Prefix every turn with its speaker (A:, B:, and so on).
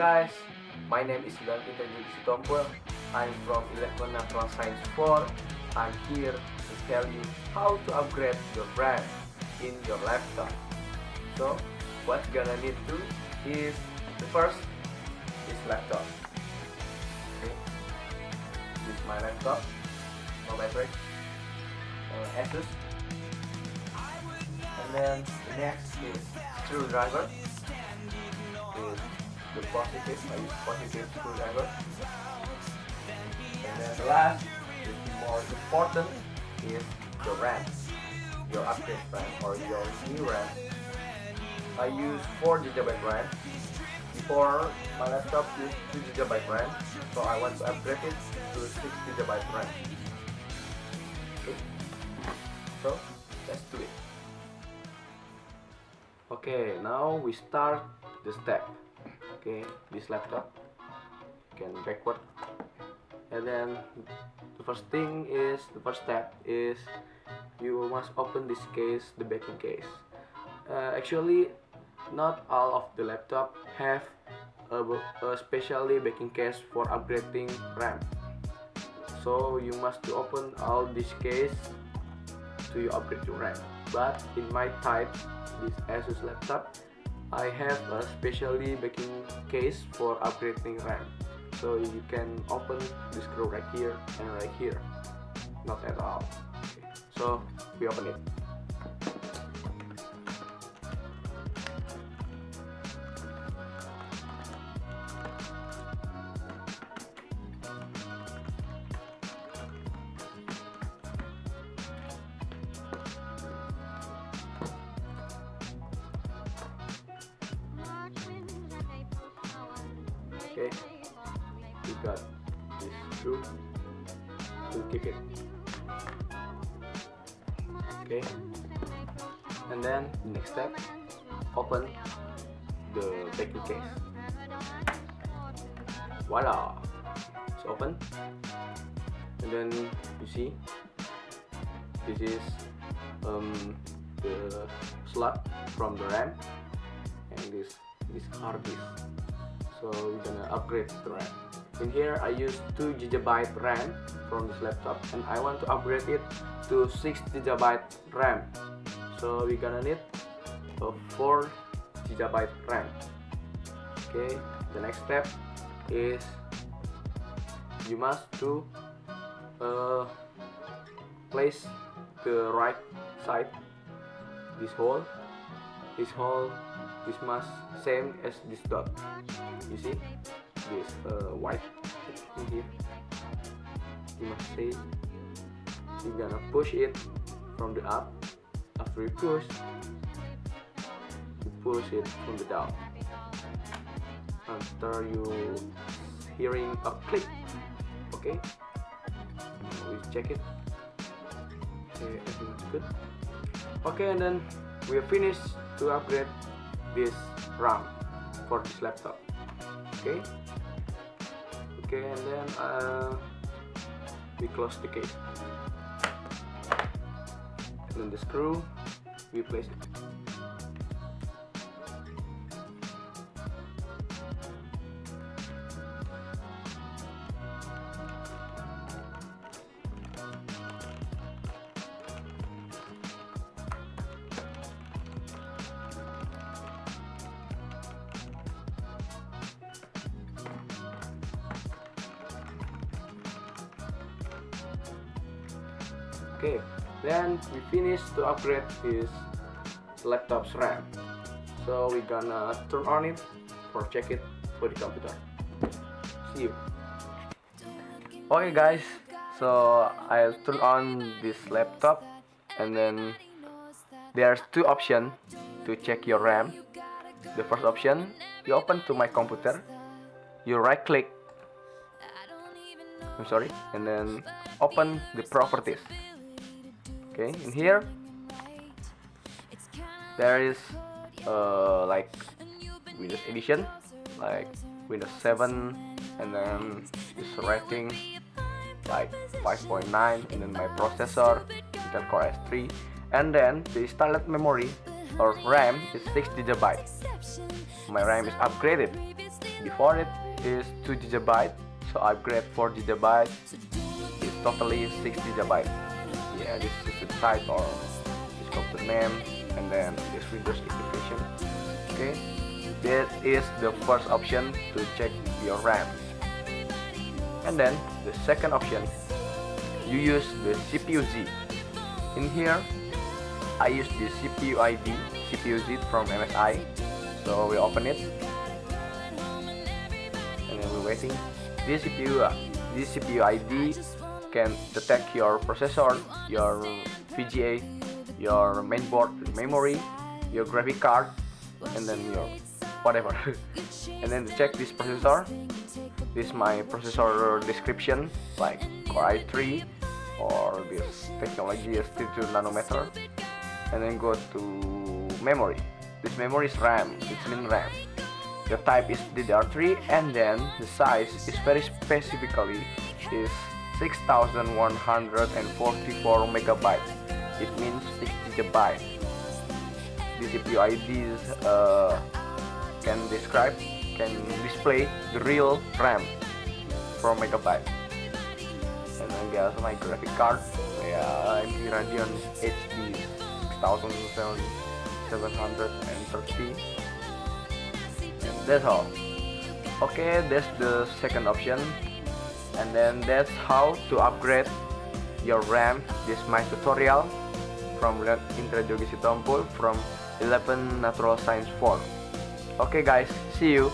A: guys, my name is Sudan Peter Yudi Sitompul. I'm from 11 Natural Science 4. I'm here to tell you how to upgrade your RAM in your laptop. So, what you're gonna need to is the first is laptop. Okay, this is my laptop, no battery, Asus. And then the next is screwdriver. Is the positive, I use positive screwdriver. And then the last, is the more important, is the RAM, your upgrade RAM or your new RAM. I use 4 GB RAM. Before my laptop used 2 GB RAM, so I want to upgrade it to 6 GB RAM. Okay, so let's do it. Okay, now we start the step. Okay, this laptop can backward, and then the first step is you must open this case, the backing case. Actually, not all of the laptop have a specially backing case for upgrading RAM. So you must open all this case to you upgrade your RAM. But in my type, this Asus laptop, I have a specially backing case for upgrading RAM. So you can open the screw right here and right here. Not at all. Okay. So we open it. Okay, we got this screw to kick it. Okay, and then the next step, open the backing case. Voila, it's open. And then you see this is the slot from the RAM, and this hard disk. So we're gonna upgrade the RAM. In here I use 2 GB RAM from this laptop, and I want to upgrade it to 6 GB RAM. So we're gonna need a 4 GB RAM. Okay, the next step is you must to place the right side, this hole this must same as this dot. You see this white in here. You must see. You're gonna push it from the up. After you push it from the down. After you hearing a click. Okay, we check it. Okay, everything's good. Okay, and then we are finished to upgrade this RAM for this laptop. Okay, and then we close the case, and then the screw we place it. Okay, then we finish to upgrade this laptop's RAM. So we're gonna turn on it or check it for the computer. See you. Okay guys, so I'll turn on this laptop, and then there's 2 options to check your RAM. The first option, you open to my computer, you right click, and then open the properties. Okay, in here there is like Windows Edition, like Windows 7, and then this rating like 5.9, and then my processor Intel Core i3, and then the installed memory or RAM is 6 GB. My RAM is upgraded. before it is 2 GB, so upgrade 4 GB is totally 6 GB. Yeah, this is the type or this computer name, and then this Windows activation. Okay, that is the first option to check your RAM. And then the second option, you use the CPU Z. In here I use the CPU ID CPU Z from MSI, so we open it and then we're waiting. This CPU ID can detect your processor, your VGA, your mainboard memory, your graphic card, and then your whatever. And then to check this processor, this is my processor description, like Core i3 or this technology is 32 nanometer. And then go to memory. This memory is RAM, it's mean RAM. The type is DDR3, and then the size is very specifically is 6144 megabytes. It means 6 GB. The CPU IDs can display the real RAM 4 megabytes. And then get my graphic card. Yeah, AMD Radeon HD 6730. And that's all. Okay, that's the second option. And then that's how to upgrade your RAM. This is my tutorial from Indra Jogi Sitompul from 11 Natural Science 4. Okay guys, see you.